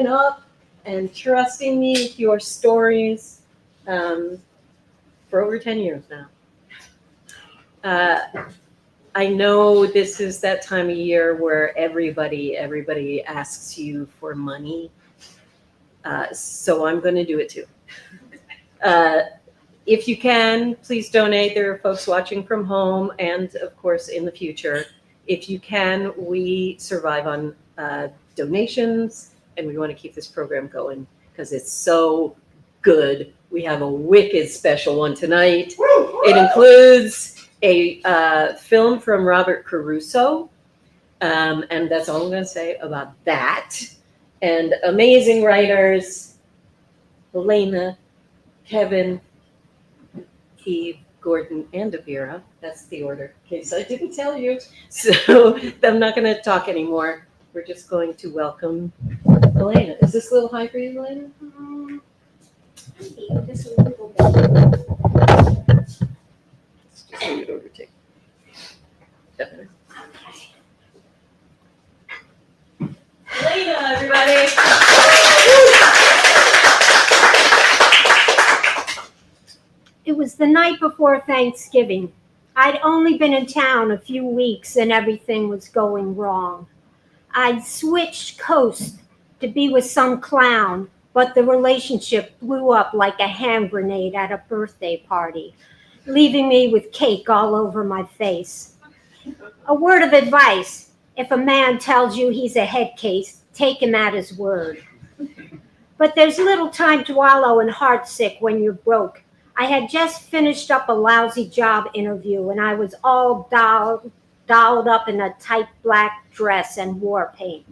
up and trusting me with your stories for over 10 years now. I know this is that time of year where everybody asks you for money. So I'm going to do it too. If you can, please donate. There are folks watching from home and, of course, in the future. If you can, we survive on donations, and we want to keep this program going because it's so good. We have a wicked special one tonight. It includes a film from Robert Caruso, and that's all I'm going to say about that. And amazing writers, Helena, Kevin, Eve, Gordon, and Abira. That's the order, in case I didn't tell you. So I'm not going to talk anymore. We're just going to welcome Helena. Is this a little high for you, Helena? Just a little bit. Just so you don't overtake. Okay. Helena, everybody. It was the night before Thanksgiving. I'd only been in town a few weeks and everything was going wrong. I'd switched coast to be with some clown, but the relationship blew up like a hand grenade at a birthday party, leaving me with cake all over my face. A word of advice: if a man tells you he's a head case, take him at his word. But there's little time to wallow in heartsick when you're broke. I had just finished up a lousy job interview and I was all dolled up in a tight black dress and war paint.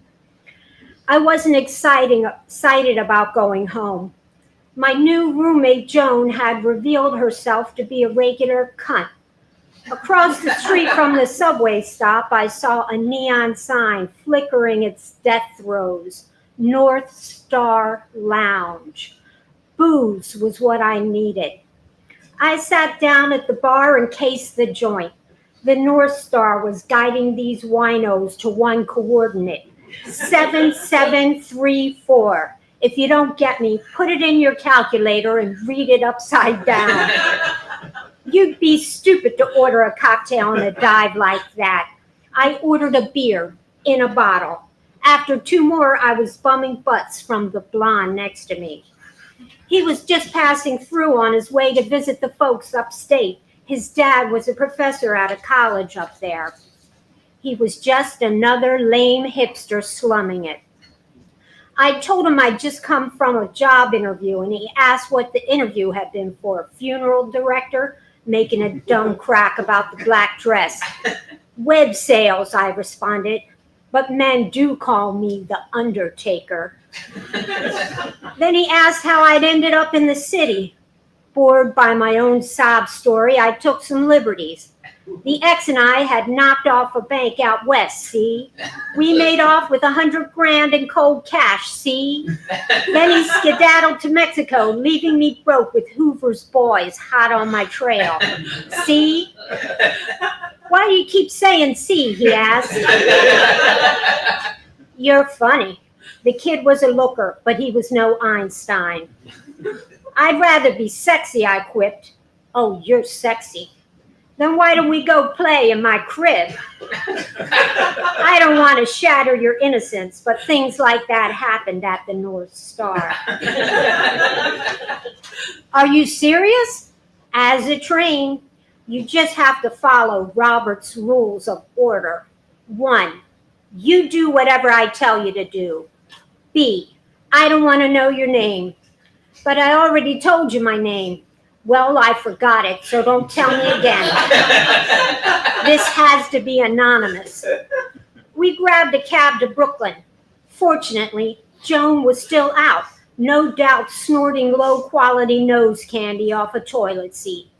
I wasn't excited about going home. My new roommate Joan had revealed herself to be a regular cunt. Across the street from the subway stop, I saw a neon sign flickering its death throes: North Star Lounge. Booze was what I needed. I sat down at the bar and cased the joint. The North Star was guiding these winos to one coordinate: 7734. If you don't get me, put it in your calculator and read it upside down. You'd be stupid to order a cocktail on a dive like that. I ordered a beer in a bottle. After two more, I was bumming butts from the blonde next to me. He was just passing through on his way to visit the folks upstate. His dad was a professor at a college up there. He was just another lame hipster slumming it. I told him I'd just come from a job interview, and he asked what the interview had been for. Funeral director, making a dumb crack about the black dress. Web sales, I responded, but men do call me the Undertaker. Then he asked how I'd ended up in the city. Bored by my own sob story, I took some liberties. The ex and I had knocked off a bank out west, see? We made off with $100,000 in cold cash, see? Then he skedaddled to Mexico, leaving me broke with Hoover's boys hot on my trail. See? Why do you keep saying see, he asked. You're funny. The kid was a looker, but he was no Einstein. I'd rather be sexy, I quipped. Oh, you're sexy. Then why don't we go play in my crib? I don't want to shatter your innocence, but things like that happened at the North Star. Are you serious? As a train, you just have to follow Robert's rules of order. 1, you do whatever I tell you to do. B, I don't want to know your name. But I already told you my name. Well, I forgot it, so don't tell me again. This has to be anonymous. We grabbed a cab to Brooklyn. Fortunately, Joan was still out, no doubt snorting low-quality nose candy off a toilet seat.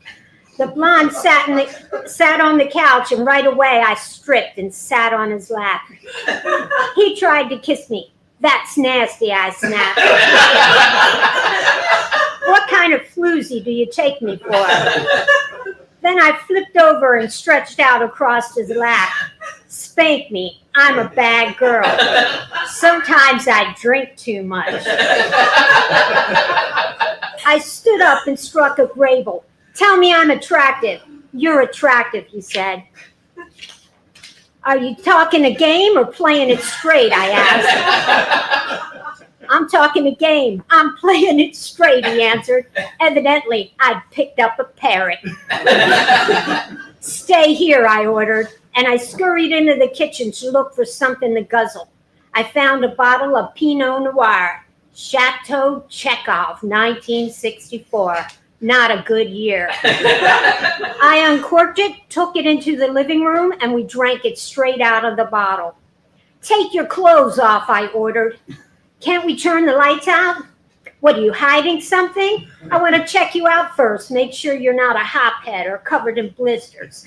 The blonde sat on the couch, and right away I stripped and sat on his lap. He tried to kiss me. That's nasty, I snapped. What kind of floozy do you take me for? Then I flipped over and stretched out across his lap. Spank me. I'm a bad girl. Sometimes I drink too much. I stood up and struck a Grable. Tell me I'm attractive. You're attractive, he said. Are you talking a game or playing it straight, I asked. I'm talking a game. I'm playing it straight, he answered. Evidently, I'd picked up a parrot. Stay here, I ordered, and I scurried into the kitchen to look for something to guzzle. I found a bottle of Pinot Noir, Chateau Chekhov, 1964. Not a good year. I uncorked it, took it into the living room, and we drank it straight out of the bottle. Take your clothes off, I ordered. Can't we turn the lights out? What, are you hiding something? I want to check you out first, make sure you're not a hophead or covered in blisters.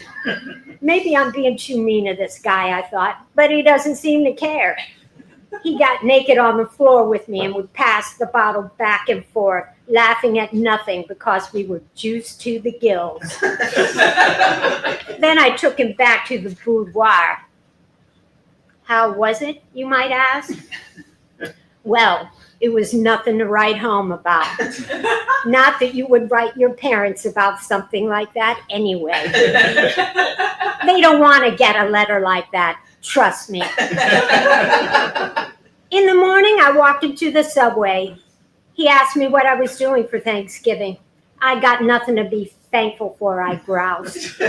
Maybe I'm being too mean to this guy, I thought, but he doesn't seem to care. He got naked on the floor with me and would pass the bottle back and forth, laughing at nothing because we were juiced to the gills. Then I took him back to the boudoir. How was it, you might ask? Well, it was nothing to write home about. Not that you would write your parents about something like that anyway. They don't want to get a letter like that, trust me. In the morning, I walked into the subway. He asked me what I was doing for Thanksgiving. I got nothing to be thankful for, I groused.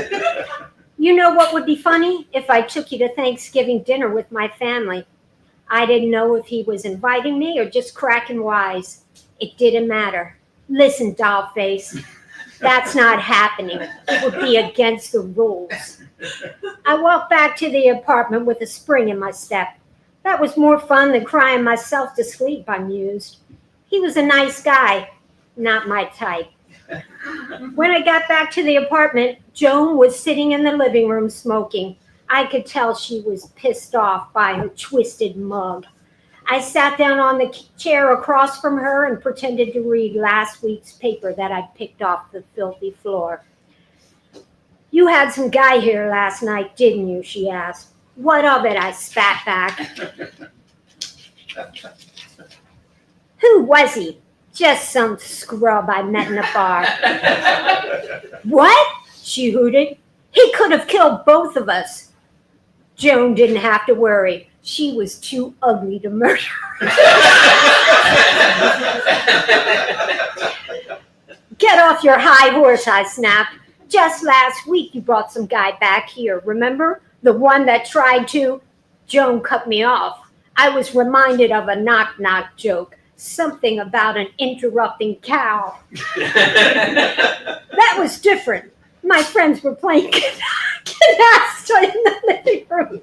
You know what would be funny? If I took you to Thanksgiving dinner with my family. I didn't know if he was inviting me or just cracking wise. It didn't matter. Listen, dollface, that's not happening. It would be against the rules. I walked back to the apartment with a spring in my step. That was more fun than crying myself to sleep, I mused. He was a nice guy, not my type. When I got back to the apartment, Joan was sitting in the living room smoking. I could tell she was pissed off by her twisted mug. I sat down on the chair across from her and pretended to read last week's paper that I picked off the filthy floor. You had some guy here last night, didn't you? She asked. What of it? I spat back. Who was he? Just some scrub I met in a bar. What? She hooted. He could have killed both of us. Joan didn't have to worry. She was too ugly to murder. Get off your high horse, I snapped. Just last week you brought some guy back here, remember? The one that tried to... Joan cut me off. I was reminded of a knock-knock joke. Something about an interrupting cow. That was different. My friends were playing canasta in the living room.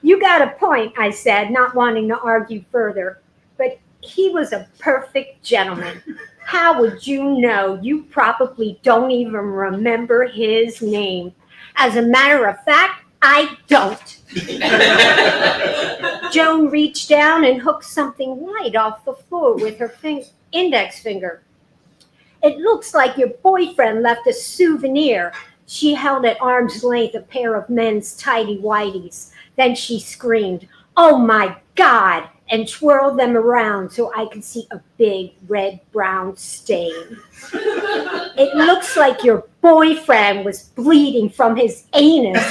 You got a point, I said, not wanting to argue further. But he was a perfect gentleman. How would you know? You probably don't even remember his name. As a matter of fact, I don't. Joan reached down and hooked something white off the floor with her index finger. It looks like your boyfriend left a souvenir. She held at arm's length a pair of men's tidy whities. Then she screamed, "Oh my God!" and twirled them around so I could see a big red-brown stain. It looks like your boyfriend was bleeding from his anus.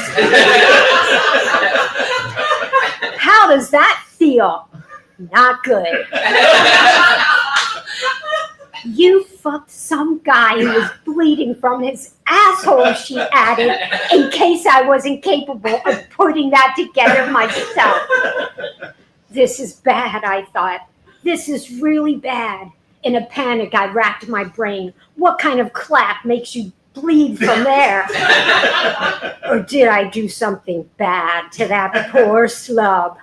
How does that feel? Not good. You fucked some guy who was bleeding from his asshole, she added, in case I wasn't capable of putting that together myself. This is bad, I thought. This is really bad. In a panic, I racked my brain. What kind of clap makes you bleed from there? Or did I do something bad to that poor slub?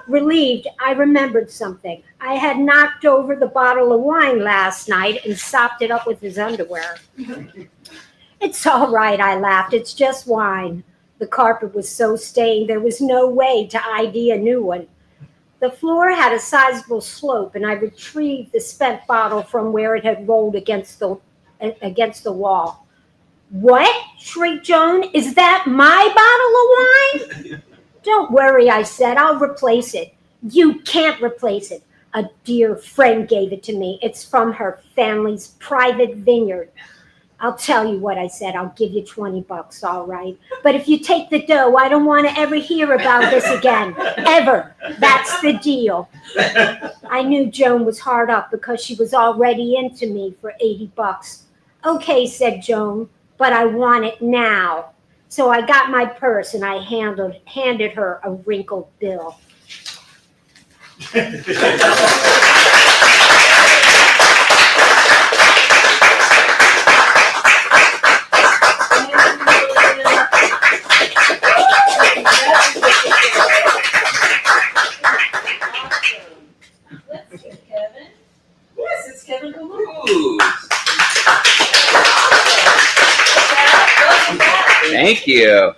Relieved, I remembered something. I had knocked over the bottle of wine last night and sopped it up with his underwear. It's all right, I laughed. It's just wine. The carpet was so stained there was no way to ID a new one. The floor had a sizable slope, and I retrieved the spent bottle from where it had rolled against the wall. What? Shrieked Joan. Is that my bottle of wine? Don't worry, I said. I'll replace it. You can't replace it. A dear friend gave it to me. It's from her family's private vineyard. I'll tell you what, I said. I'll give you $20, all right? But if you take the dough, I don't want to ever hear about this again. Ever. That's the deal. I knew Joan was hard up because she was already into me for $80. Okay, said Joan, but I want it now. So I got my purse and I handed her a wrinkled bill. Thank you.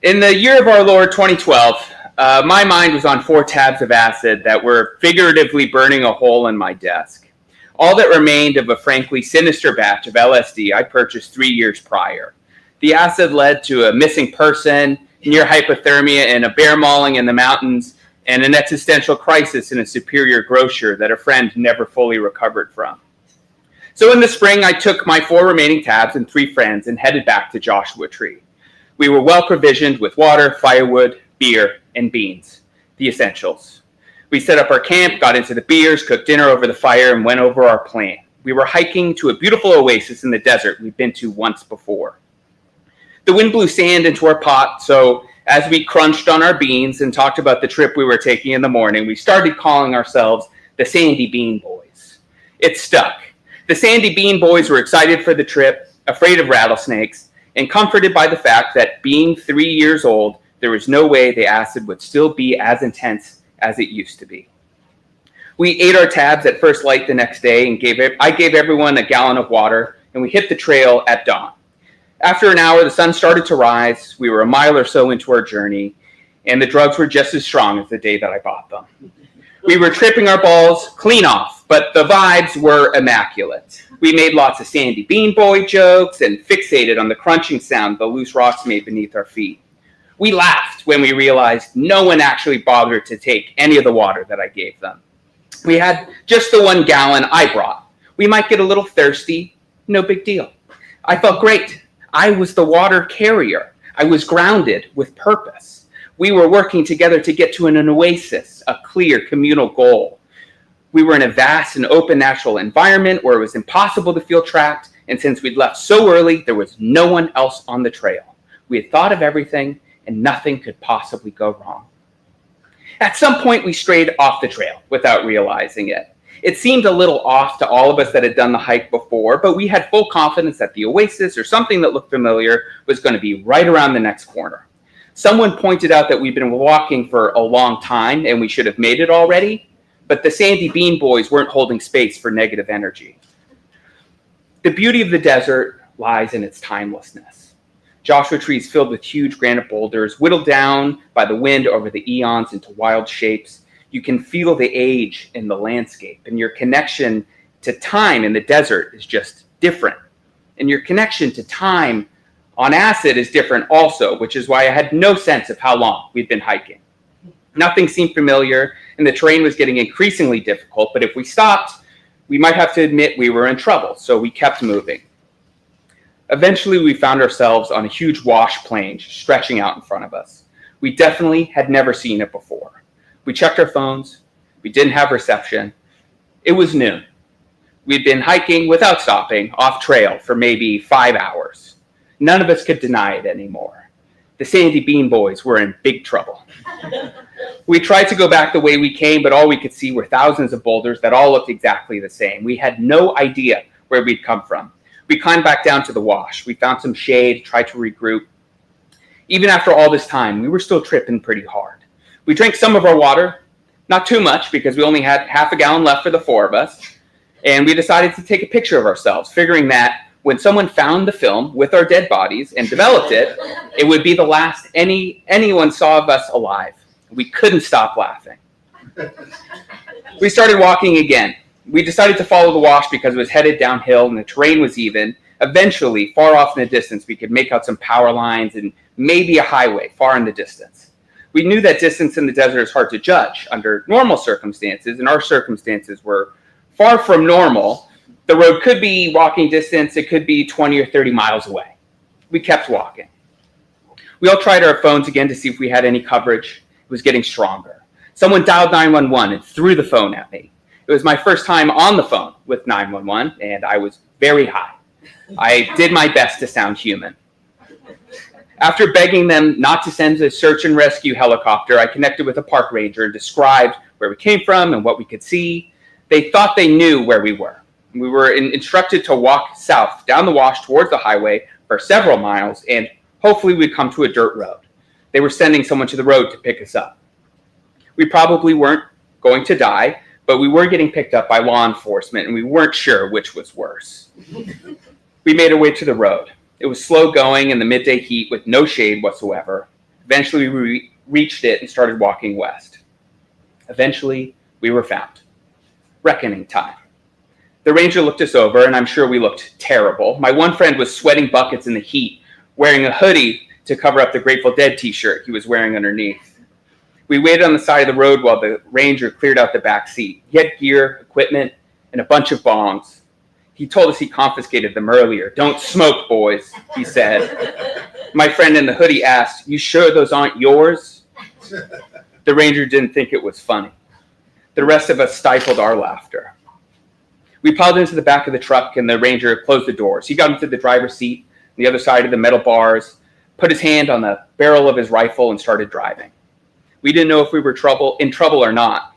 In the year of our Lord 2012, my mind was on 4 tabs of acid that were figuratively burning a hole in my desk. All that remained of a frankly sinister batch of LSD I purchased 3 years prior. The acid led to a missing person, near hypothermia, and a bear mauling in the mountains, and an existential crisis in a superior grocer that a friend never fully recovered from. So in the spring, I took my 4 remaining tabs and 3 friends and headed back to Joshua Tree. We were well provisioned with water, firewood, beer, and beans, the essentials. We set up our camp, got into the beers, cooked dinner over the fire, and went over our plan. We were hiking to a beautiful oasis in the desert we'd been to once before. The wind blew sand into our pot, so as we crunched on our beans and talked about the trip we were taking in the morning, we started calling ourselves the Sandy Bean Boys. It stuck. The Sandy Bean Boys were excited for the trip, afraid of rattlesnakes, and comforted by the fact that being 3 years old, there was no way the acid would still be as intense as it used to be. We ate our tabs at first light the next day, and I gave everyone a gallon of water, and we hit the trail at dawn. After an hour, the sun started to rise. We were a mile or so into our journey, and the drugs were just as strong as the day that I bought them. We were tripping our balls clean off, but the vibes were immaculate. We made lots of Sandy Bean Boy jokes and fixated on the crunching sound the loose rocks made beneath our feet. We laughed when we realized no one actually bothered to take any of the water that I gave them. We had just the 1 gallon I brought. We might get a little thirsty, no big deal. I felt great. I was the water carrier. I was grounded with purpose. We were working together to get to an oasis, a clear communal goal. We were in a vast and open natural environment where it was impossible to feel trapped, and since we'd left so early, there was no one else on the trail. We had thought of everything, and nothing could possibly go wrong. At some point, we strayed off the trail without realizing it. It seemed a little off to all of us that had done the hike before, but we had full confidence that the oasis or something that looked familiar was going to be right around the next corner. Someone pointed out that we'd been walking for a long time and we should have made it already, but the Sandy Bean Boys weren't holding space for negative energy. The beauty of the desert lies in its timelessness. Joshua Tree is filled with huge granite boulders, whittled down by the wind over the eons into wild shapes. You can feel the age in the landscape, and your connection to time in the desert is just different. And your connection to time on acid is different also, which is why I had no sense of how long we'd been hiking. Nothing seemed familiar, and the terrain was getting increasingly difficult, but if we stopped, we might have to admit we were in trouble, so we kept moving. Eventually, we found ourselves on a huge wash plain stretching out in front of us. We definitely had never seen it before. We checked our phones. We didn't have reception. It was noon. We'd been hiking without stopping off trail for maybe 5 hours. None of us could deny it anymore. The Sandy Bean Boys were in big trouble. We tried to go back the way we came, but all we could see were thousands of boulders that all looked exactly the same. We had no idea where we'd come from. We climbed back down to the wash. We found some shade, tried to regroup. Even after all this time, we were still tripping pretty hard. We drank some of our water, not too much because we only had half a gallon left for the 4 of us, and we decided to take a picture of ourselves, figuring that when someone found the film with our dead bodies and developed it, it would be the last anyone saw of us alive. We couldn't stop laughing. We started walking again. We decided to follow the wash because it was headed downhill and the terrain was even, Eventually, far off in the distance, we could make out some power lines and maybe a highway far in the distance. We knew that distance in the desert is hard to judge under normal circumstances, and our circumstances were far from normal. The road could be walking distance, it could be 20 or 30 miles away. We kept walking. We all tried our phones again to see if we had any coverage. It was getting stronger. Someone dialed 911 and threw the phone at me. It was my first time on the phone with 911, and I was very high. I did my best to sound human. After begging them not to send a search and rescue helicopter, I connected with a park ranger and described where we came from and what we could see. They thought they knew where we were. We were instructed to walk south down the wash towards the highway for several miles, and hopefully we'd come to a dirt road. They were sending someone to the road to pick us up. We probably weren't going to die, but we were getting picked up by law enforcement, and we weren't sure which was worse. We made our way to the road. It was slow going in the midday heat with no shade whatsoever. Eventually, we reached it and started walking west. Eventually, we were found. Reckoning time. The ranger looked us over, and I'm sure we looked terrible. My one friend was sweating buckets in the heat, wearing a hoodie to cover up the Grateful Dead t-shirt he was wearing underneath. We waited on the side of the road while the ranger cleared out the back seat. He had gear, equipment, and a bunch of bongs. He told us he confiscated them earlier. "Don't smoke, boys," he said. My friend in the hoodie asked, "You sure those aren't yours?" The ranger didn't think it was funny. The rest of us stifled our laughter. We piled into the back of the truck, and the ranger closed the doors. He got into the driver's seat on the other side of the metal bars, put his hand on the barrel of his rifle, and started driving. We didn't know if we were in trouble or not.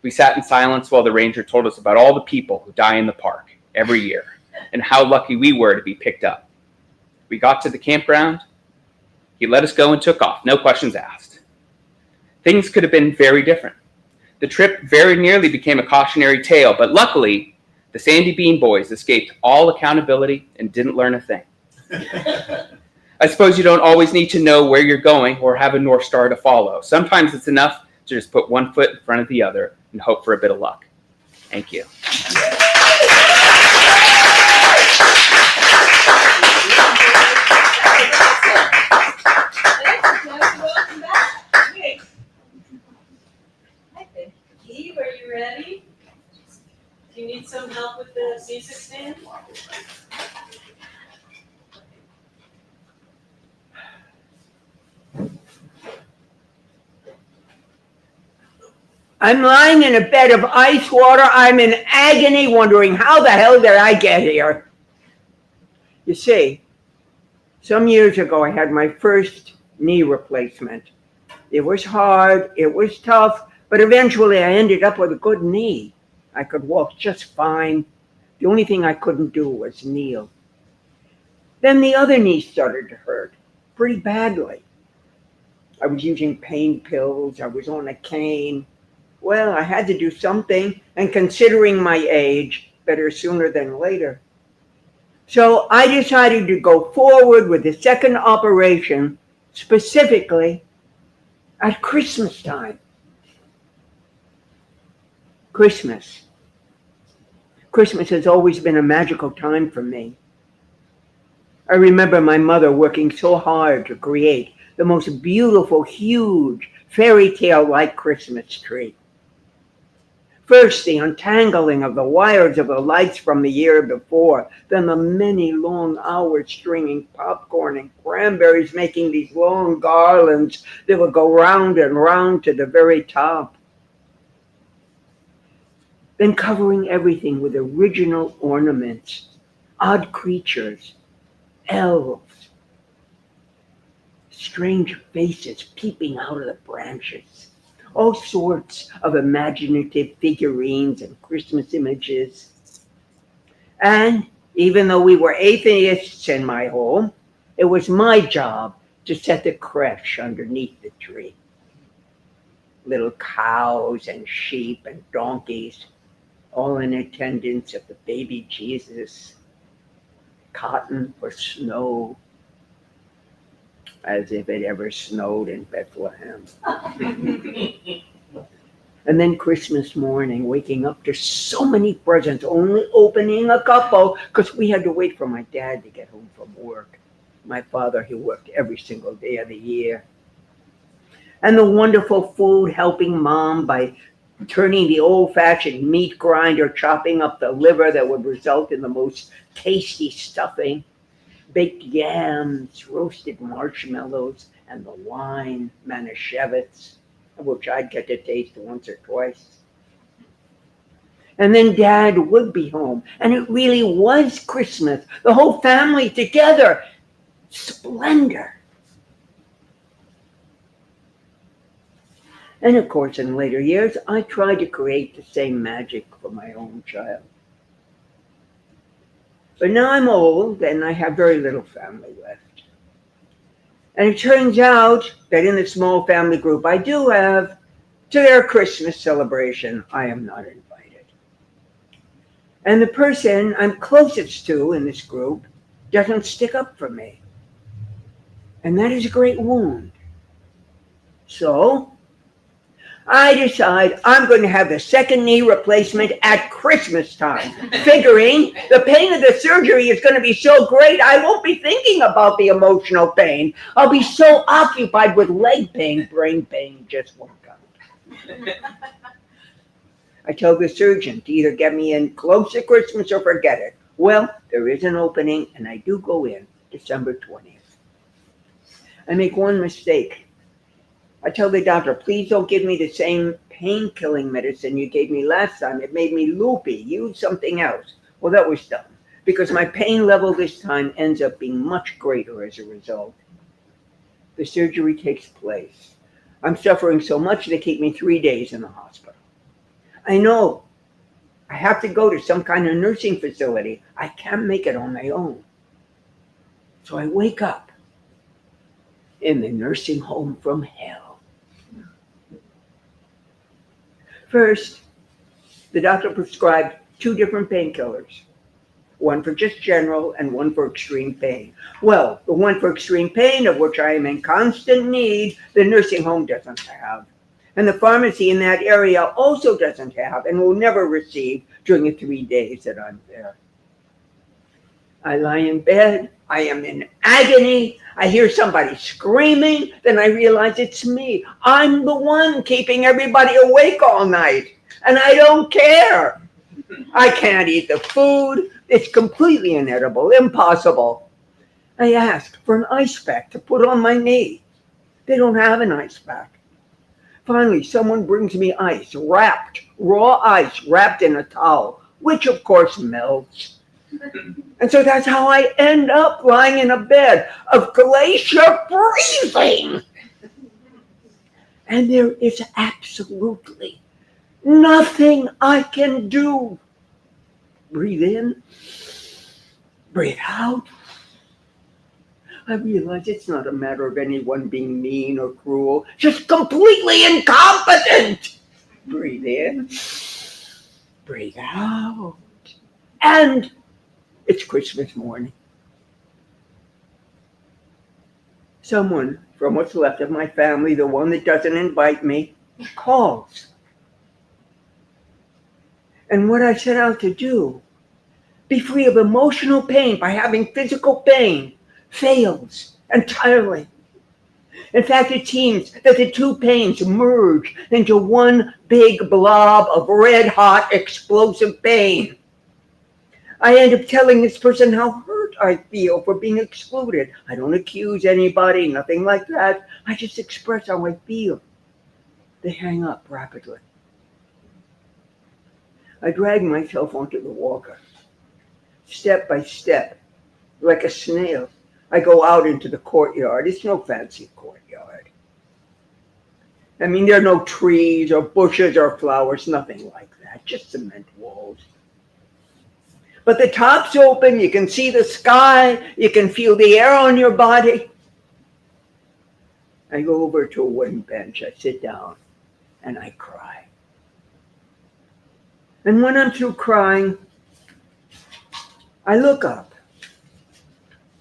We sat in silence while the ranger told us about all the people who die in the park every year and how lucky we were to be picked up. We got to the campground. He let us go and took off, no questions asked. Things could have been very different. The trip very nearly became a cautionary tale, but luckily, the Sandy Bean Boys escaped all accountability and didn't learn a thing. I suppose you don't always need to know where you're going or have a North Star to follow. Sometimes it's enough to just put one foot in front of the other and hope for a bit of luck. Thank you. Eve, are you ready? Do you need some help with the music stand? I'm lying in a bed of ice water. I'm in agony, wondering how the hell did I get here? You see, some years ago I had my first knee replacement. It was hard, it was tough, but eventually I ended up with a good knee. I could walk just fine. The only thing I couldn't do was kneel. Then the other knee started to hurt pretty badly. I was using pain pills, I was on a cane. Well, I had to do something, and considering my age, better sooner than later. So I decided to go forward with the second operation, specifically at Christmas time. Christmas. Christmas has always been a magical time for me. I remember my mother working so hard to create the most beautiful, huge, fairy tale-like Christmas tree. First, the untangling of the wires of the lights from the year before, then the many long hours stringing popcorn and cranberries, making these long garlands that would go round and round to the very top. Then covering everything with original ornaments, odd creatures, elves, strange faces peeping out of the branches. All sorts of imaginative figurines and Christmas images. And even though we were atheists in my home, it was my job to set the creche underneath the tree. Little cows and sheep and donkeys, all in attendance of the baby Jesus. Cotton for snow, as if it ever snowed in Bethlehem. And then Christmas morning, waking up to so many presents, only opening a couple, because we had to wait for my dad to get home from work. My father, he worked every single day of the year. And the wonderful food, helping Mom by turning the old-fashioned meat grinder, chopping up the liver that would result in the most tasty stuffing, baked yams, roasted marshmallows, and the wine, Manischewitz, which I'd get to taste once or twice. And then Dad would be home, and it really was Christmas. The whole family together. Splendor. And of course, in later years, I tried to create the same magic for my own child. But now I'm old, and I have very little family left. And it turns out that in the small family group I do have, to their Christmas celebration, I am not invited. And the person I'm closest to in this group doesn't stick up for me. And that is a great wound. So I decide I'm going to have the second knee replacement at Christmas time, figuring the pain of the surgery is going to be so great I won't be thinking about the emotional pain. I'll be so occupied with leg pain, brain pain just won't come. I tell the surgeon to either get me in close to Christmas or forget it. Well, there is an opening, and I do go in December 20th. I make one mistake. I tell the doctor, please don't give me the same pain-killing medicine you gave me last time. It made me loopy. Use something else. Well, that was dumb, because my pain level this time ends up being much greater as a result. The surgery takes place. I'm suffering so much they keep me 3 days in the hospital. I know. I have to go to some kind of nursing facility. I can't make it on my own. So I wake up in the nursing home from hell. First, the doctor prescribed 2 different painkillers, one for just general and one for extreme pain. Well, the one for extreme pain, of which I am in constant need, the nursing home doesn't have. And the pharmacy in that area also doesn't have and will never receive during the 3 days that I'm there. I lie in bed. I am in agony. I hear somebody screaming. Then I realize it's me. I'm the one keeping everybody awake all night. And I don't care. I can't eat the food. It's completely inedible, impossible. I ask for an ice pack to put on my knee. They don't have an ice pack. Finally, someone brings me ice, raw ice wrapped in a towel, which of course melts. And so that's how I end up lying in a bed of glacier freezing. And there is absolutely nothing I can do. Breathe in, breathe out. I realize it's not a matter of anyone being mean or cruel, just completely incompetent. Breathe in, breathe out. And it's Christmas morning. Someone from what's left of my family, the one that doesn't invite me, calls. And what I set out to do, be free of emotional pain by having physical pain, fails entirely. In fact, it seems that the 2 pains merge into one big blob of red-hot explosive pain. I end up telling this person how hurt I feel for being excluded. I don't accuse anybody, nothing like that. I just express how I feel. They hang up rapidly. I drag myself onto the walker. Step by step, like a snail, I go out into the courtyard. It's no fancy courtyard. I mean, there are no trees or bushes or flowers, nothing like that, just cement walls. But the top's open, you can see the sky, you can feel the air on your body. I go over to a wooden bench, I sit down, and I cry. And when I'm through crying, I look up,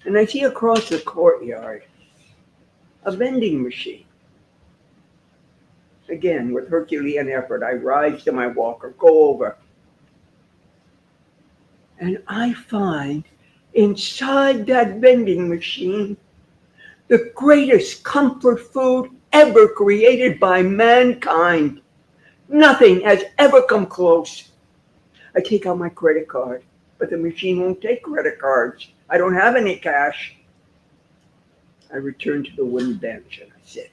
and I see across the courtyard a vending machine. Again, with Herculean effort, I rise to my walker, go over. And I find inside that vending machine the greatest comfort food ever created by mankind. Nothing has ever come close. I take out my credit card, but the machine won't take credit cards. I don't have any cash. I return to the wooden bench and I sit.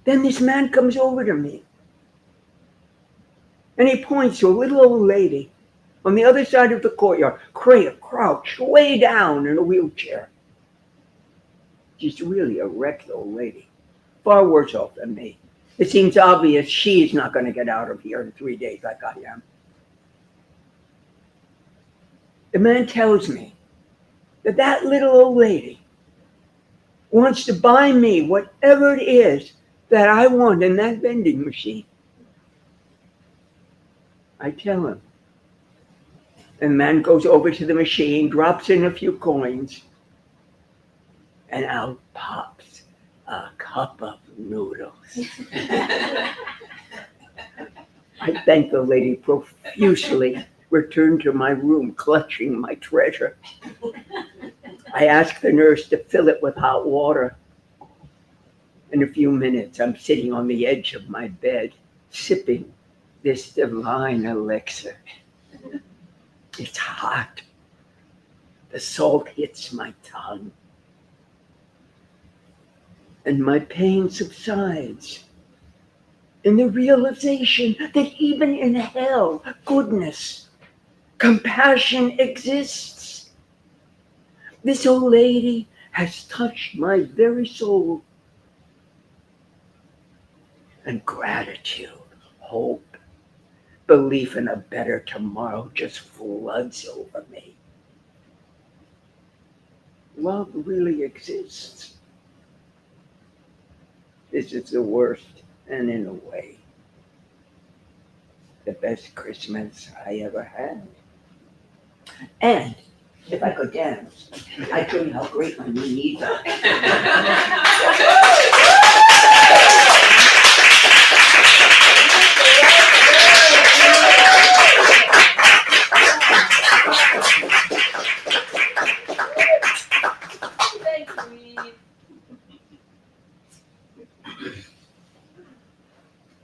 Then this man comes over to me and he points to a little old lady on the other side of the courtyard, crouched way down in a wheelchair. She's really a wrecked old lady, far worse off than me. It seems obvious she's not going to get out of here in 3 days like I am. The man tells me that that little old lady wants to buy me whatever it is that I want in that vending machine. I tell him. And the man goes over to the machine, drops in a few coins, and out pops a cup of noodles. I thank the lady profusely, return to my room clutching my treasure. I ask the nurse to fill it with hot water. In a few minutes, I'm sitting on the edge of my bed, sipping this divine elixir. It's hot. The salt hits my tongue. And my pain subsides in the realization that even in hell, goodness, compassion exists. This old lady has touched my very soul. And gratitude, hope, belief in a better tomorrow just floods over me. Love really exists. This is the worst, and in a way, the best Christmas I ever had. And if I could dance, I'd show you how great my new knees are.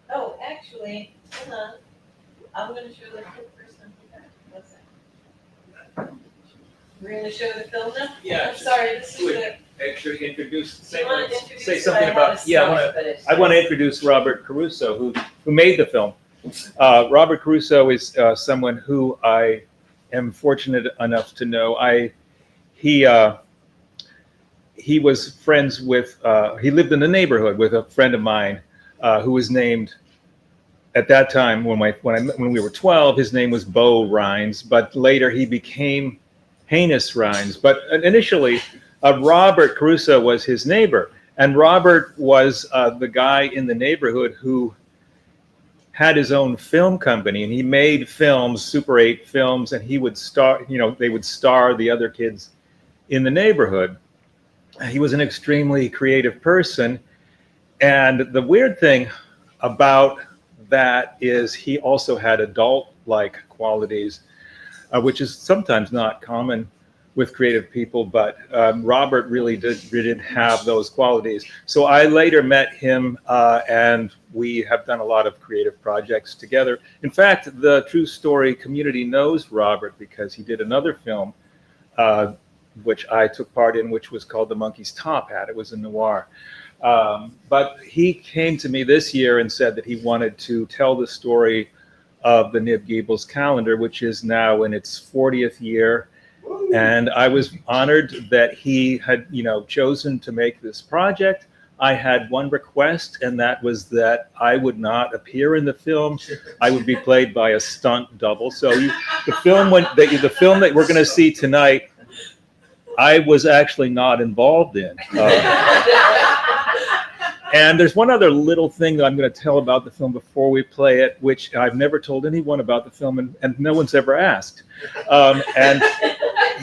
Oh, actually, hold on. I'm gonna show the film first. What's that? We're gonna show the film now? Yeah. I'm sorry, this is the. Actually introduce, Do you want to introduce say it? something I have about, a yeah, slide, I want to introduce Robert Caruso, who made the film. Robert Caruso is someone who I am fortunate enough to know. He was friends with, he lived in the neighborhood with a friend of mine who was named, at that time when we were 12, his name was Bo Rhines, but later he became Heinous Rhines. But initially, Robert Caruso was his neighbor, and Robert was the guy in the neighborhood who had his own film company, and he made films, Super 8 films, and he would star, they would star the other kids in the neighborhood. He was an extremely creative person, and the weird thing about that is he also had adult-like qualities, which is sometimes not common with creative people, but Robert really did have those qualities. So I later met him, and we have done a lot of creative projects together. In fact, the True Story community knows Robert because he did another film, which I took part in, which was called The Monkey's Top Hat. It was a noir. But he came to me this year and said that he wanted to tell the story of the Nib Gables calendar, which is now in its 40th year. And I was honored that he had, chosen to make this project. I had one request, and that was that I would not appear in the film. I would be played by a stunt double. So the film that we're going to see tonight, I was actually not involved in. And there's one other little thing that I'm going to tell about the film before we play it, which I've never told anyone about the film, and no one's ever asked. And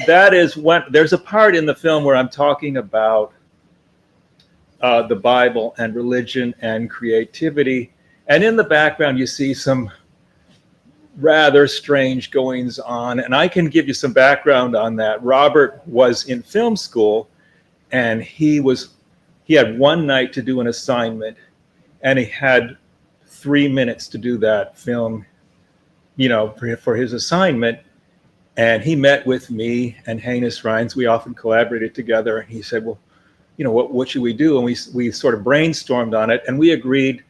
that is when there's a part in the film where I'm talking about the Bible and religion and creativity. And in the background, you see some rather strange goings on. And I can give you some background on that. Robert was in film school, and he had one night to do an assignment, and he had 3 minutes to do that film, for his assignment. And he met with me and Hannes Rhines. We often collaborated together. And he said, well, what should we do? And we sort of brainstormed on it, and we agreed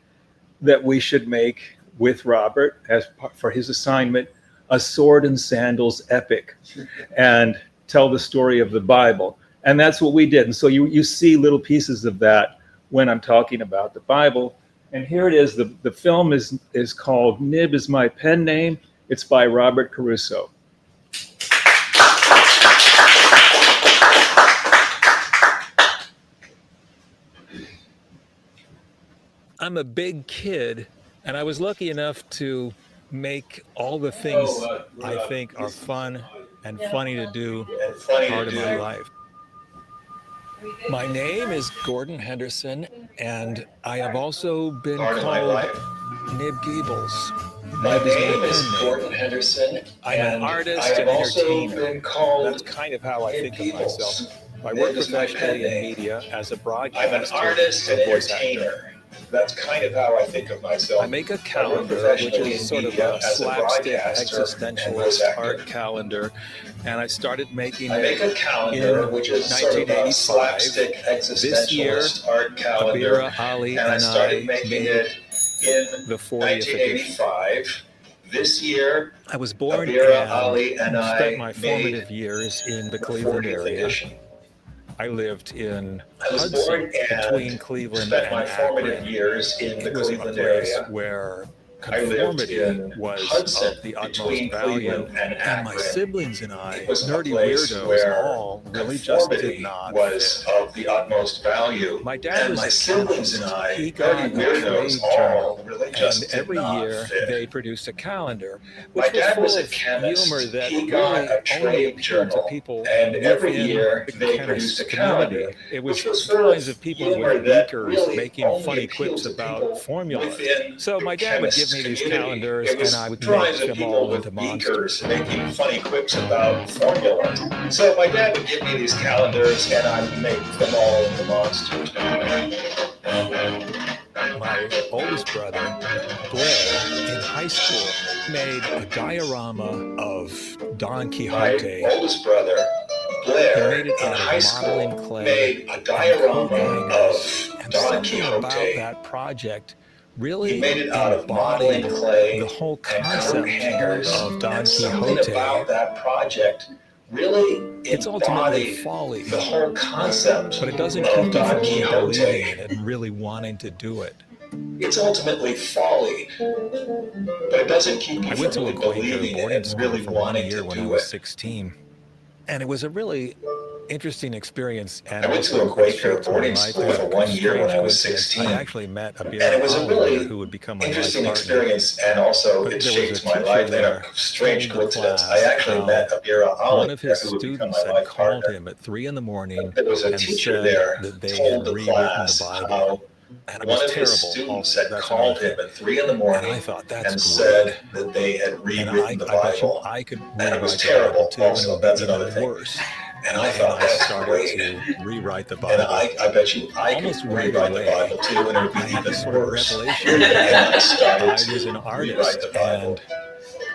that we should make, with Robert, for his assignment, a sword and sandals epic and tell the story of the Bible. And that's what we did. And so you see little pieces of that when I'm talking about the Bible. And here it is. The film is called Nib is My Pen Name. It's by Robert Caruso. I'm a big kid, and I was lucky enough to make all the things I think are fun and funny to do part of my life. My name is Gordon Henderson, and I have also been called Nib Gables. My name is Gordon Henderson. I'm an artist and entertainer. That's kind of how I think of myself. I work professionally in media as a broadcaster I'm an artist and voice entertainer. actor. That's kind of how I think of myself. I make a calendar, which is sort of a slapstick existentialist art calendar, and I started making I make a it calendar, in which is sort of a 1985. slapstick This year, existentialist art calendar, Abira, Ali, and I and started I making made it in the 40th edition. 1985. This year, I was born Abira, Ali, and and I spent my made formative years in the the Cleveland 40th area. edition. I lived in I was Hudson, born between and Cleveland spent and my formative Akron. years in the It was a Cleveland place area. where I lived conformity in was Hudson, of the utmost between value, Cleveland and and my Akron. siblings and I, It was a nerdy place weirdos, where all really just did conformity not was fit. of the utmost value. My dad and was my a siblings and chemist. I, He got nerdy a weirdos, trade all journal, really and just did every not year fit. they produced a calendar, My which dad was was full a of chemist. humor that He really got a only trade appealed to journal, people and every within year the they chemist produced a community. calendar, It was which was the full kinds of of people humor with that beakers really making only funny appealed quips to about people formulas. within So my the dad would give chemist me these community. calendars, It was and I would drawings make of them people all with into beakers monsters. making funny quips about formulas. So my dad would give me these calendars, and I would make them all into monsters. My oldest brother, Blair, in high school, made a diorama of Don My Quixote. oldest brother, He Blair, made it in out high of school, modeling clay made a and diorama coat of hangers, and Don something about Quixote. that project He really made it out of embodied modeling clay the whole and coat concept hangers, of Don and something Quixote. about that project really It's ultimately embodied folly, the whole concept but it doesn't of keep you Don from believing Quixote. in it and really wanting to do it. It's ultimately folly, but it doesn't keep you I from went to a really Quaker believing boarding and school really for 1 wanting year to when I do was it. 16, and it was a really interesting experience and I went to also a Quaker shaped my boarding life. school It was for a 1 year when strange I was coincidence. 16. I actually met And Abira, it was a really who would become my life interesting partner. experience, and also But it there was shaped a my teacher life in there a strange told the coincidence. class I actually how met Abira one Ali, of his who would become students my had life called partner. him at 3 in the morning There was a and teacher said there that they told had the rewritten class the Bible. how And it one was of his terrible. students Also, had that's called another him thing. at 3 in the And morning I thought, and that's great. said that they had And rewritten the I bet you Bible. I could And it rewrite was the Bible terrible too, and it also, would be that's another even thing. worse. And I And thought, I that's started great. to rewrite the And Bible. I bet you I could Almost right rewrite the away, Bible too, and it would I be had even this sort of worse. revelation And I that started I was an to rewrite artist, the Bible. and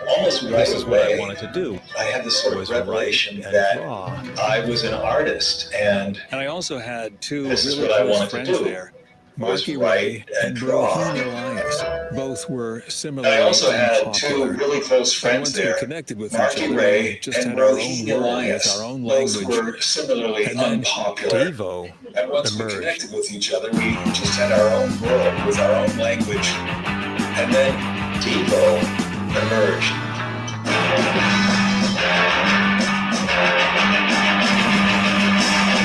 Almost right this is what I away, wanted to do, I had this sort of was write revelation and that draw. I was an artist, and And I also had two this is really what I close wanted to friends do, there, was Marky write Ray and and draw. Bohemian Elias. Both were And I similarly also had two unpopular. really close And friends once we there, connected with each Marky other, we Ray just and had our own Bohemian world with Elias. our own Those language. were similarly And then unpopular. Devo And once we emerged. connected with each other, we just had our own world with our own language. And then Devo emerged.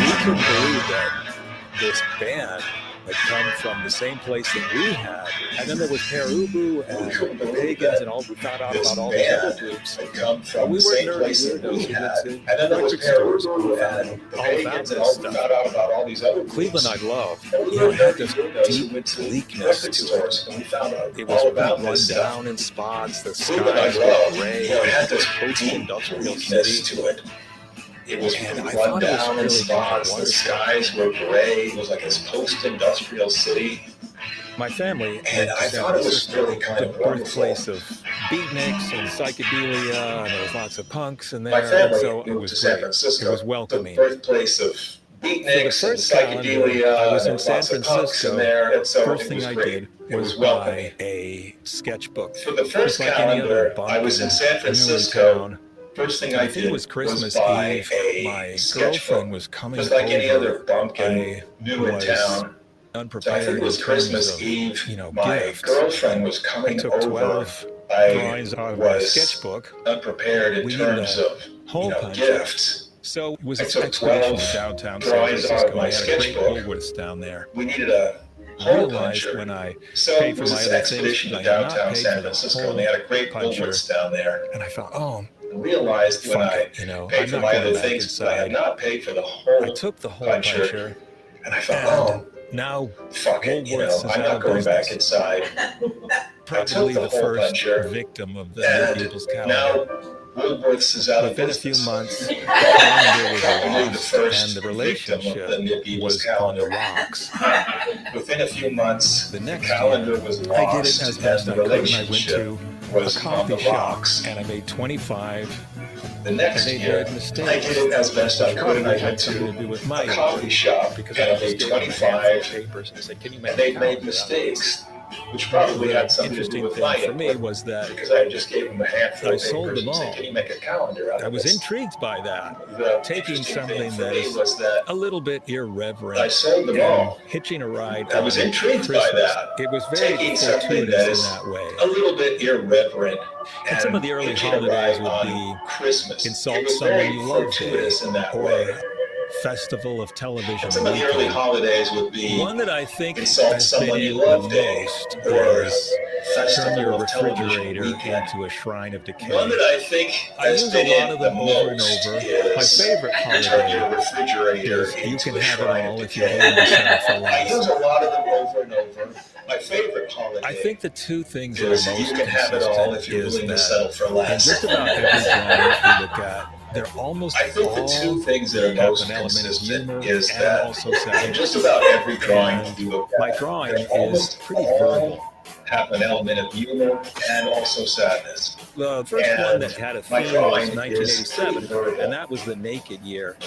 We couldn't believe that this band had come from the same place that we had. And then there was Perubu and the Pagans and all. We found out about all these other groups. had come But from we the weren't same nerdy place that we weirdos. We had. went to And then there was record stores Perubu and and the all about pagans and this all. We stuff. found out about all these other Cleveland groups. I love. And we You know, were it had nerdy this weirdos who deep went to bleakness record to it. stores, and we found out It was all about run this stuff. down in spots. The Cleveland I skies were love. gray. You know, it had this Post-industrial bleakness city. to it. It was And I run thought it was down in really spots. The wonderful. skies were gray. It was like this post-industrial city. My family And went I to San thought it was Francisco, really kind the of wonderful. birthplace of beatniks and psychedelia, and there was lots of punks in there. My family so it moved was to San great. Francisco, It was the welcoming. birthplace of beatniks and first calendar, psychedelia. I was and in San lots of punks Francisco. in there, and so First it thing was I great. did It was was welcoming. buy a sketchbook. For the first Just like any other calendar, bump I was in San new in Francisco. town. First thing I I think did it was Christmas buy Eve. a My sketchbook. girlfriend was coming Just like any over. other bumpkin I new in was town. So I unprepared think it was in terms Christmas of, Eve. you know, My gifts. girlfriend was I coming took over. 12 I drawings out of my was sketchbook. unprepared in We needed terms a of hole puncher. gifts. So it was I an took expedition 12 to downtown San drawings out of Francisco. my They had a great sketchbook. Woolworths down there. We needed a I hole realized puncher. when I So paid it for was my this other expedition things to that I had not downtown paid San for the Francisco, and they had a great puncher. Woolworths down there. and I thought, oh, I realized when fuck I it, you know, paid I'm for not my going other back things, but I had inside. not paid for the I hole took the hole puncher, puncher, and I thought, and oh, now fuck it, you know, Woolworths is I'm out not of going back business. inside. Probably the the hole first puncher, victim of the And New People's Calendar. now Woolworths is out of Within a business. few months, the calendar was Probably the lost, first and the victim of relationship the New People's was on the Calendar. rocks. Within a few months, The the next calendar was lost, I did it as best I and the could, and I went relationship to a was on coffee the shop, rocks. and I made 25. The next And they year, made mistakes. I did it as best I Which could, and I probably had went something to do to with my a coffee shop, because and I I just made gave them a handful of 25, papers and said, "Can you make and a they calendar made out of mistakes, which it?" probably The had something to do interesting with thing my for me input, was that because I just gave them a handful I of sold papers them and said, all. can you make a calendar out I of was this? intrigued by that. The Taking interesting something thing for that me is was that a little bit I irreverent sold them and all. hitching a ride I was on intrigued by Christmas. that. It was very Taking something fortuitous that in is that way. a little bit irreverent. And some of the early hitching a holidays ride would on be Christmas. Insult It was Someone very You Love fortuitous Day, in that or way. Festival of Television And some of the early Weekend. holidays would be One that I think Insult has been Someone in You the Love Day, most or is Turn Festival Your of Television Refrigerator Weekend. into a Shrine of Decay. One that I think I has use been a lot in of the them over and most over. is My favorite Turn Your holiday Refrigerator is You into Can a Have It Shrine All of If You're Decay. Willing to Settle for I Less. use a lot of them over and over. My favorite holiday I think the two things that are is most You Can Have It All If consistent You're is Willing to that Settle for in Less. just about every drawing we look at, they're almost I think the all two things that are have most an element of consistent humor is and that also in sadness. just about every drawing And you look my at, drawing they is almost pretty all verbal. have an element of humor and also sadness. The first And one that had a my theme drawing was is 1987, pretty verbal. and that was the naked year.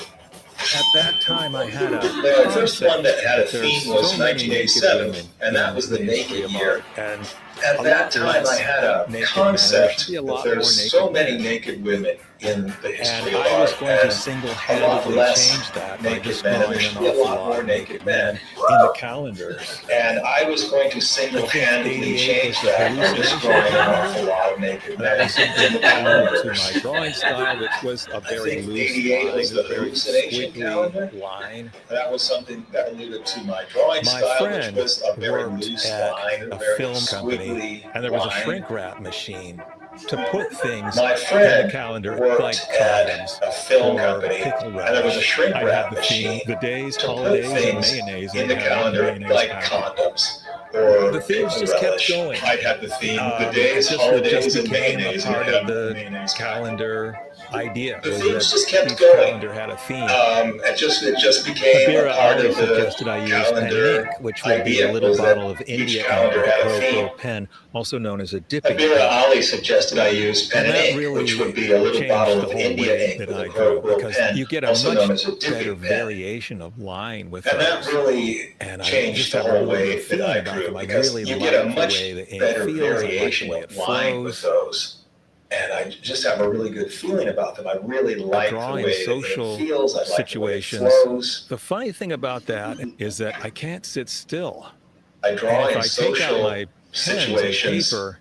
At that time, I had a The first one that had a concept that theme there's was so many naked 1987, women and that in was the history naked of year. art. And At a that lot time, less I had a naked men. There concept should be a that lot more there's naked so many men. naked women in the And history of I was art, going to and single-handedly less change that by naked just men, and drawing there an should be a awful lot lot more of naked naked men. men in the calendars. And I was going to single-handedly 88 change was the that by just hallucination drawing an calendar. awful lot of naked That men was something in the that alluded to calendars. my drawing style, which was a I very think loose 88 line, was a the very hallucination calendar. squiggly line. That was something that alluded to my drawing My style, which friend was a very worked loose at line, a very film company, squiggly and there was a line. shrink wrap machine to put things My in the friend calendar worked like at condoms a film or company, pickle and there was a relish. shrink I wrap had the theme, machine the days, to put holidays, and things mayonnaise in the and had a calendar mayonnaise like packet. condoms or The themes pickle just kept relish. going. I'd have the theme, the It days, just holidays, and became a mayonnaise, and part I'd of have the mayonnaise calendar idea. The was themes that just kept each going. calendar had a theme. It just became Abira a part Ali of the suggested I use pen and calendar ink, which would be a idea, little was that bottle of each India ink calendar with a had a Pro theme. pen, also known as a dipping Abira pen. Ali suggested I use pen And and that ink, really which would be a little changed bottle the of whole India way ink that with I a drew, Pro because pen, you get a also known much as a better dipping pen. variation of line with And that those. really And I changed just the have a whole really way good that feeling I about drew, them. I because really you get a like the much way the ink better feels. I like the variation way of it line with flows. those. And I just have a really good feeling about them. I really like the drawing way that social it feels. I like the way it situations. flows. The funny thing about that is that I can't sit still. I And draw if in I take out social my pens and situations. paper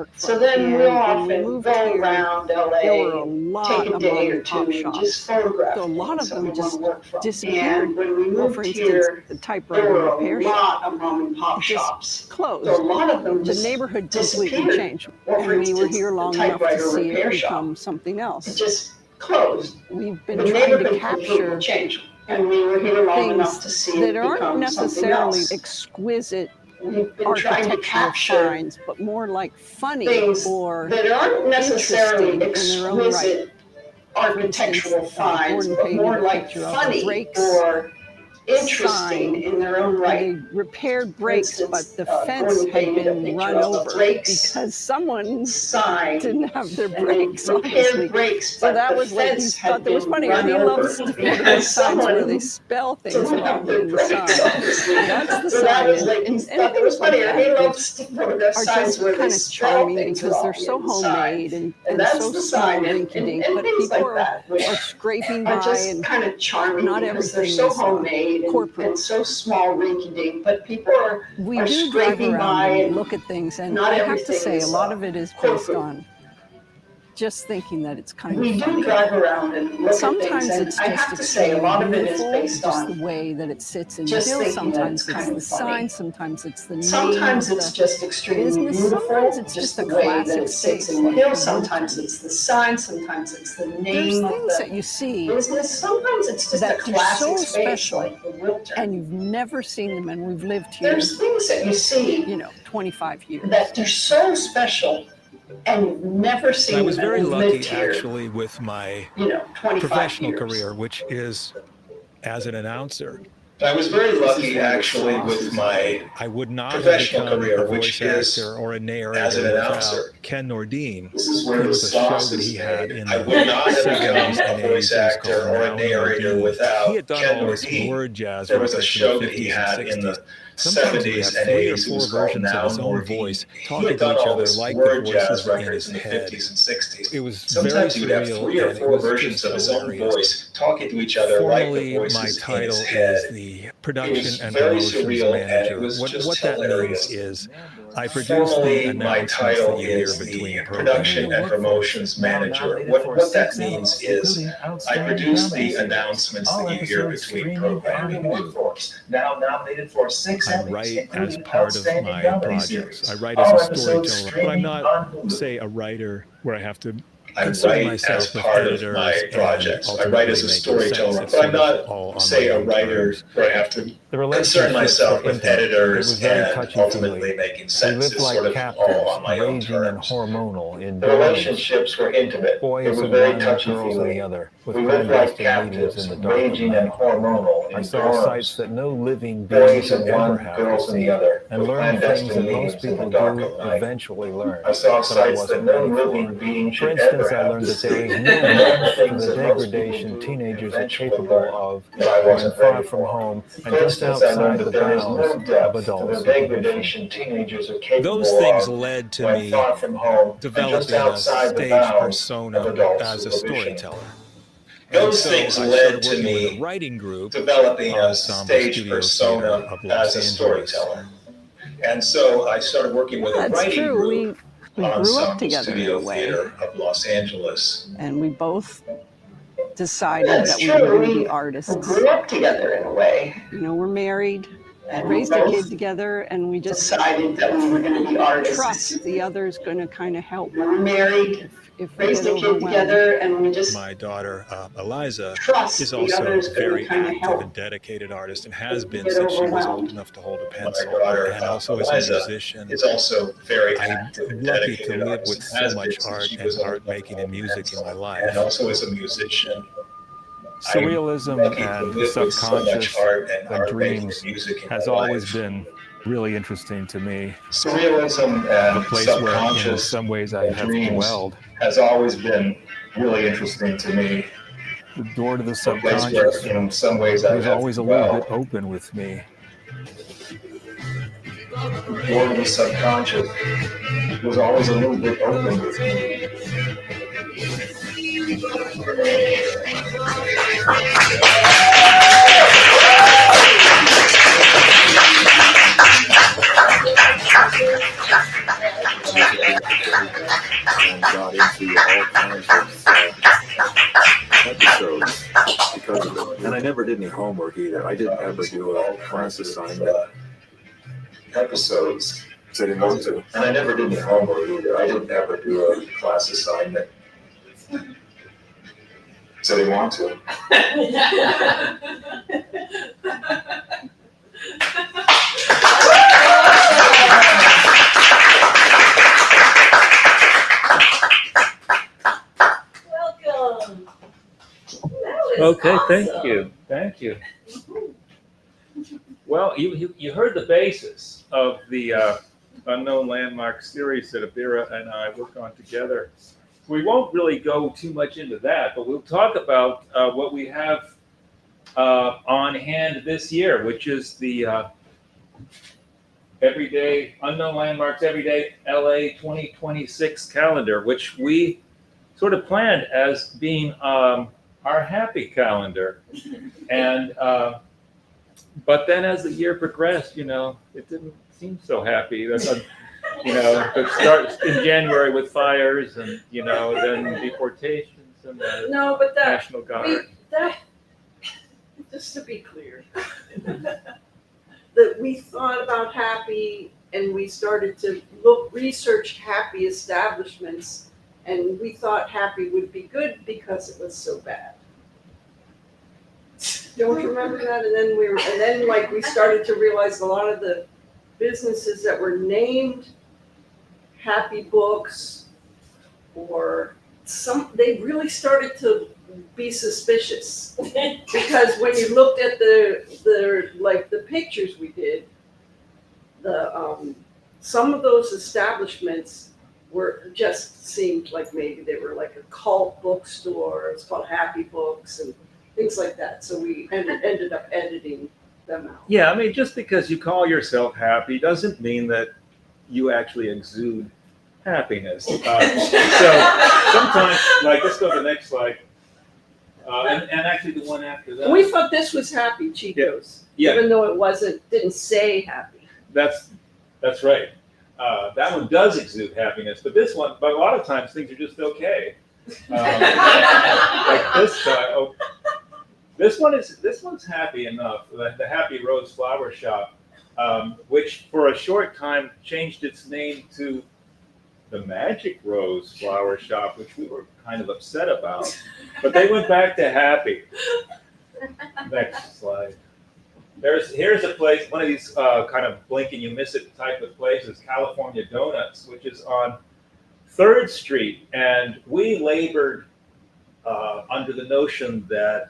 work from. So then And we'll when we often moved go here, around there were a LA, lot take a of day mom or and pop two and just shops. photograph So a lot things of that them we want just to work from. disappeared. And when we Well, moved for instance, here, the there typewriter were repair a shop lot of mom and pop just shops. So a closed. lot of them The just neighborhood completely disappeared. changed, Well, and for we were instance, here the long enough to typewriter see it repair shop. become something It else. just closed. We've been The trying to neighborhood completely capture changed. And we were here long enough to things see that it aren't become something necessarily else. exquisite We've been trying to architectural capture finds, but more like funny things or that aren't necessarily interesting in their own right. exquisite architectural finds, Gordon but painted more a like picture of funny brakes or interesting sign, in their own right. and they repaired brakes, instance, but the fence Gordon had painted a been picture run of a over brakes because someone sign, didn't have their and they brakes, obviously. repaired brakes, So but that the was like, he fence thought had that was been funny. run He over loves to put because those signs where they someone spell things didn't have wrong their in the brakes, sign. obviously. That's the So that sign. was like, he And thought that was things like funny, or he that loves to put the are signs just where they kind of spell charming things because they're wrong so in the sign. homemade and that's so the small, sign, rinky dink. and But things people like that, which are scraping are by, just and kind of charming not because they're everything so is homemade corporate. and so small, rinky dink. But people are we are do drive scraping around by, and and look at things, and not I have to everything say, a is, lot of it is based corporate. on just thinking that it's kind we of do funny. drive around and look Sometimes at things, and it's I just have to say, a extremely lot of it is beautiful, based just on the way that it sits in the just hill. thinking that Sometimes it's it's kind the of funny. sign, sometimes it's the name Sometimes of it's the just extremely business, beautiful, sometimes it's just just the a way that classic it sits space in the like hill. the Sometimes Wilton. it's the sign, sometimes it's the There's name of things the that you see business, sometimes it's just a that are classic so space special, like the Wilton. and you've never seen them, and we've lived here, There's things that you see 25 years. that are so special, and you've never seen I was them, and very you've lucky lived here, actually with my 25 professional years. career, which is as an announcer. I was very lucky actually with my I would not have professional become career, a which voice is actor or a as narrator an without announcer. Ken Nordine. This is where There the was a show sauce that is he had made. in I the would not have 70s become and a 80s. voice It was actor called or a Now narrator Nordine. without He had done Ken all this Nordine. word jazz There was a records show in the that he 50s had and in 60s. the Sometimes we 70s have and 3 or 80s. It 4 was called versions of Now his own Nordine. voice He talking had to done each all other this like the word voices jazz were in records his in the head. 50s and 60s. It was Sometimes very you'd have surreal, 3 or and it 4 was versions just of his own hilarious. voice talking to each other like the Formally, my voices in his title is head. the It production was and very promotions surreal, and it manager. was just What that means hilarious. is I produce the Formally, my announcements title that you hear is between the programs. production and promotions manager. What that means is I produce the announcements that you hear between programming. Now nominated for 6 I Emmys, write as including part of Outstanding my Comedy projects. Series. I write All as a episodes storyteller, but I'm streaming on not, Hulu. say, a writer where I have to I concern write myself as with part of editors my and projects. I ultimately write as a making sense. storyteller, It's but I'm sort of not, all on say, my a own writer terms. where I have to The concern relationships myself were with intimate. It editors was very and touchy-feely. ultimately making We sense. lived It's like sort of captives, all on my own raging and terms. hormonal in The dorms, relationships were intimate. It boys was in very one, girls in the touchy-feely. other, with We lived like clandestine meetings captives, in the dark of raging and night. hormonal in I saw sights dorms. that no living being Boys could in ever one, have to girls in the see, other, and with learn things clandestine that most meetings in the people dark do of night. eventually learn, I saw but I sights that wasn't no ready living for. being For should instance, ever I have learned to that there see. is no And limit the to things the that most people degradation do teenagers are eventually capable learn of that I when wasn't far ready from for. home and For just instance, I outside learned the that there is bounds no of depth to adult the supervision. degradation teenagers are capable Those things of led to when me far from home and just developing a outside the stage bounds of persona adult as a supervision. storyteller. And Those so things I led started to working with a me writing group, developing a Ensemble stage Studio persona Theater of Los as a Angeles. storyteller. And so I started working with a That's writing true. group, We grew up Ensemble together in Studio a way, Theater of Los Angeles. and we both decided That's that we were true. going to be We artists. grew up together in a way, We're married, and we raised a both kid together, and we just decided that we were going to be artists. trust the other's going to kind of help We were married, if we raised get a kid overwhelmed. together, and we just My daughter, Eliza, trust is the also other's a going very to kind of active help. and dedicated artist and has If we been get since she was overwhelmed. old enough to hold a My pencil. daughter, And also as a Eliza, musician, is also very I'm active and lucky to dedicated live artist with and so has much been since art she and was old art enough to making and hold a music in pencil. my And life. also as a musician, Surrealism lucky to and live with so much subconscious art and and art making dreams music in has my always life. been really interesting to me. Surrealism A and place where, in subconscious some ways, I and have dreams dwelled. has always been really interesting to me. The door to the A place where, subconscious in some ways, I was have always a little dwelled. bit open with me. The door to the subconscious was always a little bit open with me. And got into all kinds of episodes because of it. And I never did any homework either. I didn't ever do a class assignment. Episodes. So I didn't want to. And I never did any homework either. I didn't ever do a class assignment. said he wanted to. Welcome. Okay, thank you, thank you. Well, you heard the basis of the unknown landmark series that Abira and I worked on together. We won't really go too much into that, but we'll talk about what we have on hand this year, which is the Everyday Unknown Landmarks Everyday LA 2026 calendar, which we sort of planned as being our happy calendar. And but then as the year progressed, it didn't seem so happy. It starts in January with fires and, then deportations and the No, but National Guard. Just to be clear, that we thought about happy and we started to research happy establishments, and we thought happy would be good because it was so bad. Don't you remember that? And then we started to realize a lot of the businesses that were named Happy Books or they really started to be suspicious because when you looked at the pictures we did, some of those establishments seemed like maybe they were like a cult bookstore. It's called Happy Books and things like that. So we ended up editing them out. Yeah, I mean, just because you call yourself happy doesn't mean that you actually exude happiness. So sometimes, let's go to the next slide. And actually the one after that. We thought this was Happy Cheetos, Yeah. even though didn't say happy. That's right. That one does exude happiness, but a lot of times things are just okay. Like this guy. This one's happy enough. The Happy Rose Flower Shop, which for a short time changed its name to the Magic Rose Flower Shop, which we were kind of upset about. But they went back to happy. Next slide. Here's a place, one of these kind of blink and you miss it type of places, California Donuts, which is on 3rd Street. And we labored under the notion that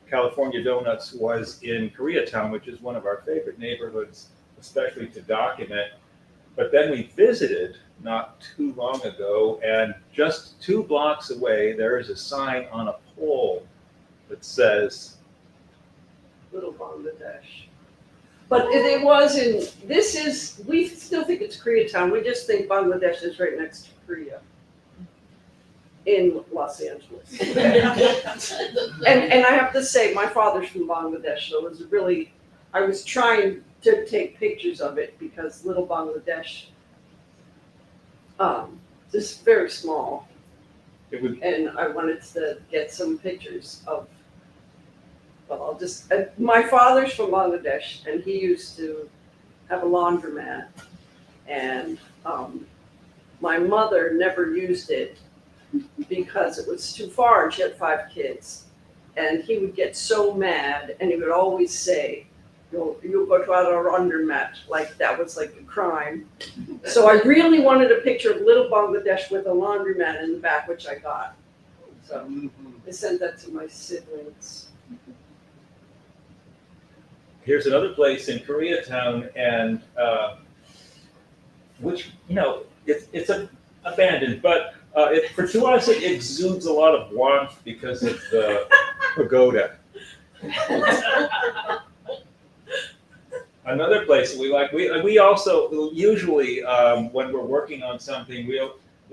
California Donuts was in Koreatown, which is one of our favorite neighborhoods, especially to document. But then we visited not too long ago, and just 2 blocks away, there is a sign on a pole that says, Little Bangladesh. But we still think it's Koreatown. We just think Bangladesh is right next to Korea in Los Angeles. and I have to say, my father's from Bangladesh, so I was trying to take pictures of it because Little Bangladesh is very small. And I wanted to get some pictures of, my father's from Bangladesh and he used to have a laundromat, and my mother never used it because it was too far and she had 5 kids. And he would get so mad and he would always say, you'll go to our laundromat, like that was like a crime. So I really wanted a picture of Little Bangladesh with a laundromat in the back, which I got. So I sent that to my siblings. here's another place in Koreatown, and which, it's abandoned, but to us it exudes a lot of warmth because of the pagoda. Another place that we like, we also usually when we're working on something,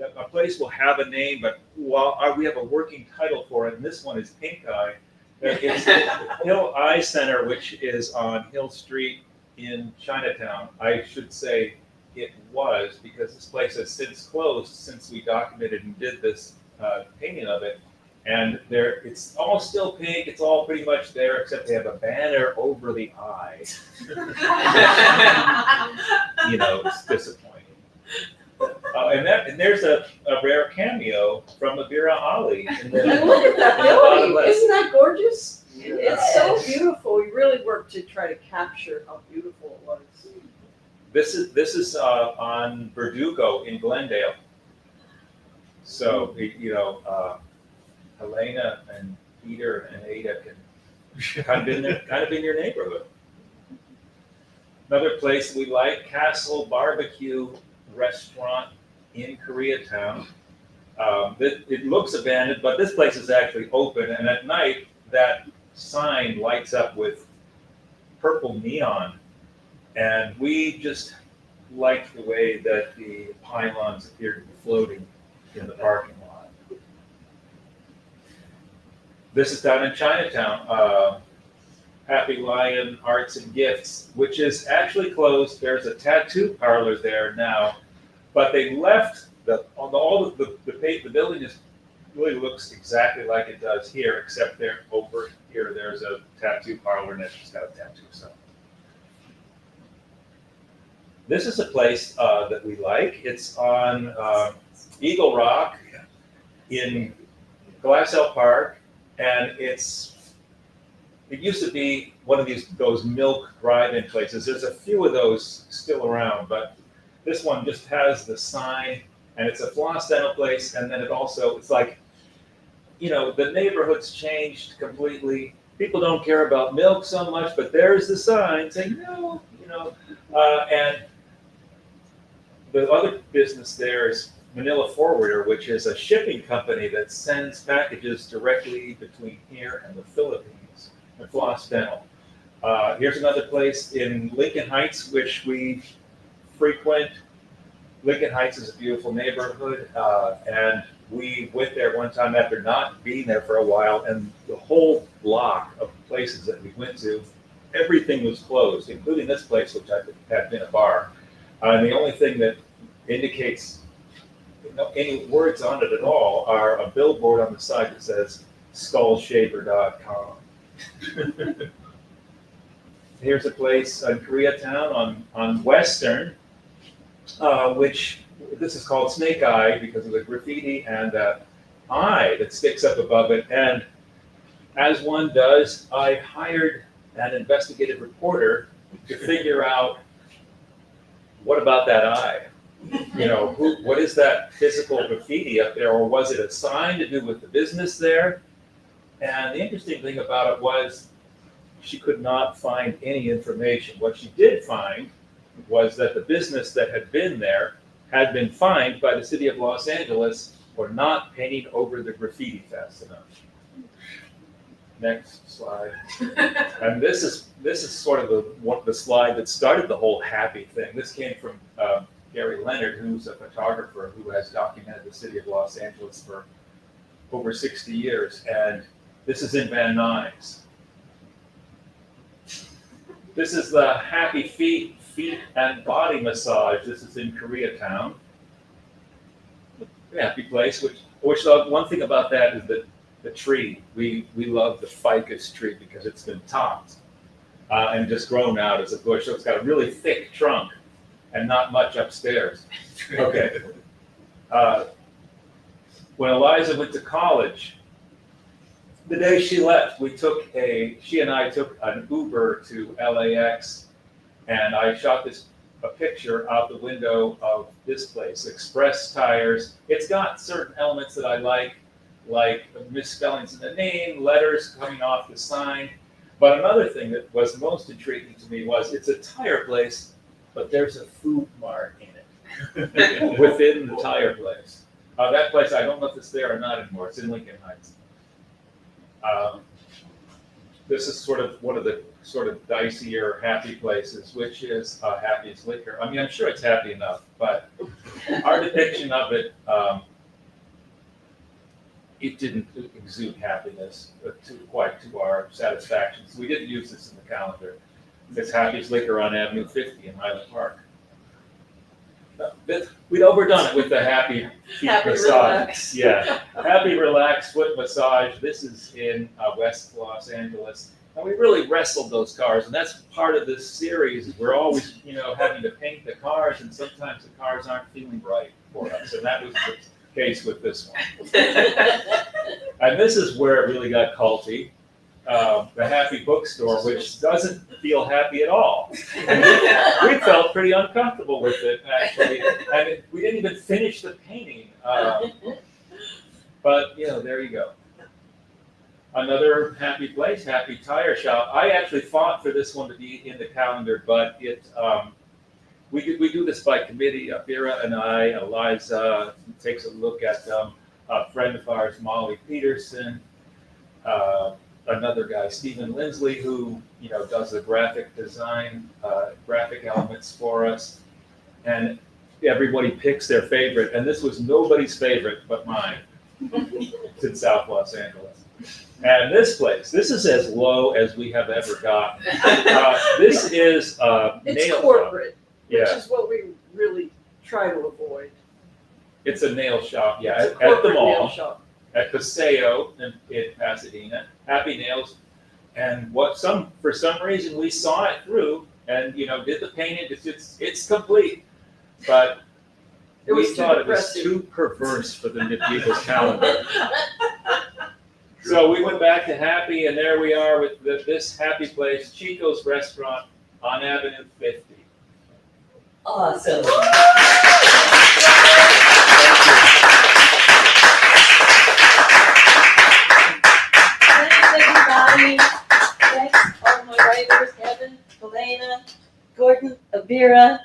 a place will have a name, but we have a working title for it, and this one is Pink Eye. It's Hill Eye Center, which is on Hill Street in Chinatown. I should say it was, because this place has since closed since we documented and did this painting of it. And it's all still pink. It's all pretty much there, except they have a banner over the eye. It's disappointing. And there's a rare cameo from Abira Ali. And look at that in the bottom building, left. isn't that gorgeous? It's so beautiful, we really worked to try to capture how beautiful it was. This is on Verdugo in Glendale. So Helena and Peter and Ada can kind of in your neighborhood. Another place we like, Castle Barbecue Restaurant in Koreatown. It looks abandoned, but this place is actually open, and at night that sign lights up with purple neon, and we just liked the way that the pylons appeared to be floating in the parking lot. This is down in Chinatown, Happy Lion Arts and Gifts, which is actually closed. There's a tattoo parlor there now, but they left the building is really looks exactly like it does here, except there over here there's a tattoo parlor and it's just got a tattoo. So this is a place that we like. It's on Eagle Rock in Glassell Park, and it used to be one of those milk drive-in places. There's a few of those still around, but this one just has the sign, and it's a floss dental place, and then it's like, the neighborhood's changed completely. People don't care about milk so much, but there's the sign saying no, and the other business there is Manila Forwarder, which is a shipping company that sends packages directly between here and the Philippines, and Floss Dental. Here's another place in Lincoln Heights, which we frequent. Lincoln Heights is a beautiful neighborhood, and we went there one time after not being there for a while, and the whole block of places that we went to, everything was closed, including this place, which had been a bar. And the only thing that indicates any words on it at all are a billboard on the side that says skullshaver.com. Here's a place in Koreatown on Western, which this is called Snake Eye because of the graffiti and that eye that sticks up above it. And as one does, I hired an investigative reporter to figure out what about that eye? What is that physical graffiti up there, or was it a sign to do with the business there? And the interesting thing about it was she could not find any information. What she did find was that the business that had been there had been fined by the city of Los Angeles for not painting over the graffiti fast enough. Next slide. And this is sort of the slide that started the whole happy thing. This came from Gary Leonard, who's a photographer who has documented the city of Los Angeles for over 60 years. And this is in Van Nuys. This is the Happy Feet and Body Massage. This is in Koreatown. Happy place, which one thing about that is that the tree, we love the ficus tree because it's been topped and just grown out as a bush. So it's got a really thick trunk and not much upstairs. Okay. When Eliza went to college, the day she left, she and I took an Uber to LAX, and I shot a picture out the window of this place, Express Tires. It's got certain elements that I like misspellings in the name, letters coming off the sign. But another thing that was most intriguing to me was it's a tire place, but there's a food mart in it within the tire place. That place, I don't know if it's there or not anymore. It's in Lincoln Heights. This is sort of one of the sort of dicier happy places, which is Happy's Liquor. I mean, I'm sure it's happy enough, but our depiction of it, it didn't exude happiness quite to our satisfaction. So we didn't use this in the calendar. It's Happy's Liquor on Avenue 50 in Highland Park. We'd overdone it with the happy feet Happy massage. relax. Yeah, happy relaxed foot massage. This is in West Los Angeles. And we really wrestled those cars, and that's part of this series. We're always, having to paint the cars, and sometimes the cars aren't feeling right. for us, and that was the case with this one. And this is where it really got culty. The Happy Bookstore, which doesn't feel happy at all. We felt pretty uncomfortable with it, actually, and we didn't even finish the painting. But, you know, there you go. Another happy place, Happy Tire Shop. I actually fought for this one to be in the calendar, but we do this by committee. Abira and I, Eliza takes a look at a friend of ours, Molly Peterson, another guy, Stephen Lindsley, who does the graphic design, graphic elements for us, and everybody picks their favorite. And this was nobody's favorite but mine. It's in South Los Angeles. And this place, this is as low as we have ever gotten. This is It's nail corporate, which Yeah. is what we really try to avoid. It's a nail shop, yeah, It's a at the corporate nail mall, shop. at Paseo in Pasadena. Happy Nails. And for some reason we saw it through and did the painting. It's complete, but It was we too thought it was depressing. too perverse for the medieval calendar. So we went back to Happy, and there we are with this happy place, Chico's Restaurant on Avenue 50. Awesome. Thanks, everybody. Thanks, all my writers, Kevin, Helena, Gordon, Abira.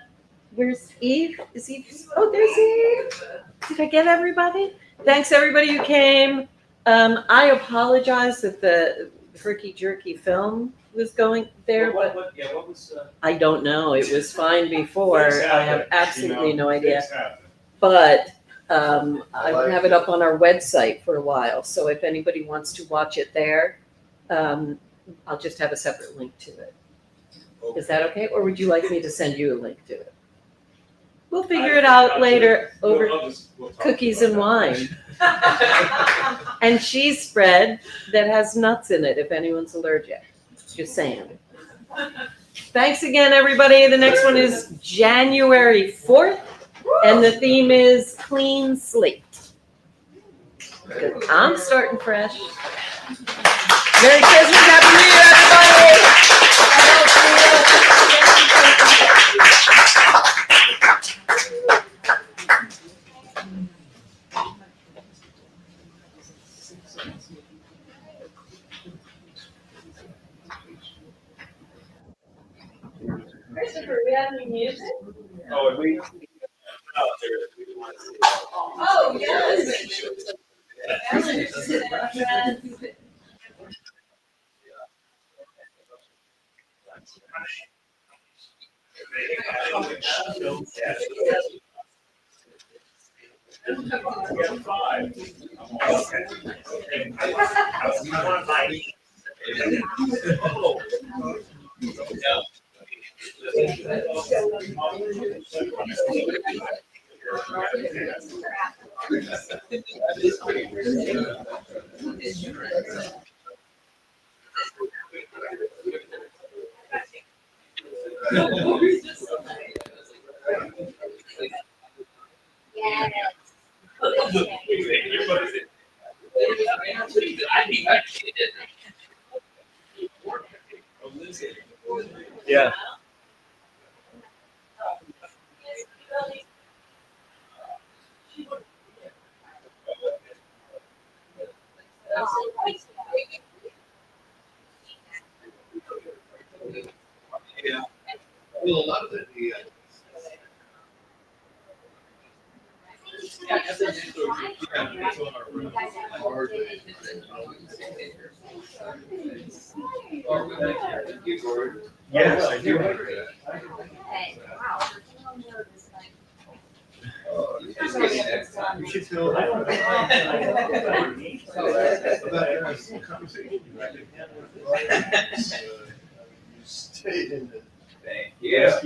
Where's Eve? Is Eve? Oh, there's Eve. Did I get everybody? Thanks, everybody who came. I apologize that the herky jerky film was going there, but What was I don't know. It was fine before. Things I have happen, absolutely no idea. things happen. But I will have it up on our website for a while. So if anybody wants to watch it there, I'll just have a separate link to it. Is that okay? Or would you like me to send you a link to it? We'll figure it out later over We'll talk cookies about and that. wine. And cheese spread that has nuts in it if anyone's allergic. Just saying. Thanks again, everybody. The next one is January 4th, and the theme is Clean Slate. I'm starting fresh. Merry Christmas, Happy New Year, everybody! Christopher, we have any music? Oh, and we. Oh, yes. Yeah. Yeah. Well, a lot of the Yes, I do. You should tell. Stayed in the. Yeah.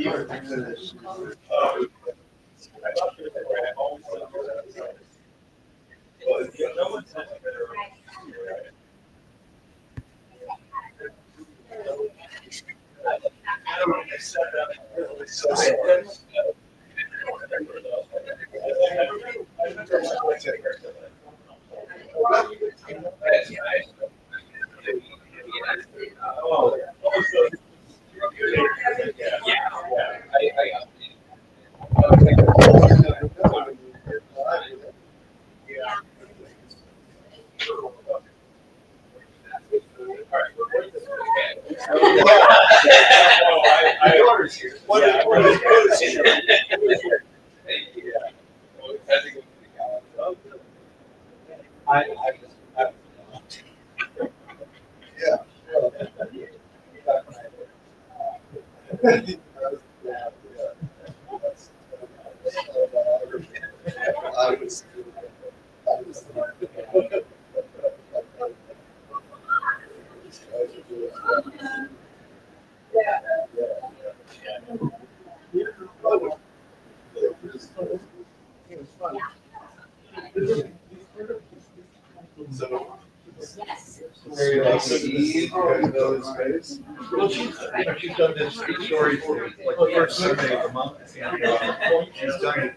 Well, she's done this story for like the first Sunday of the month. And she's done it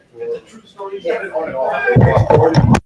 for.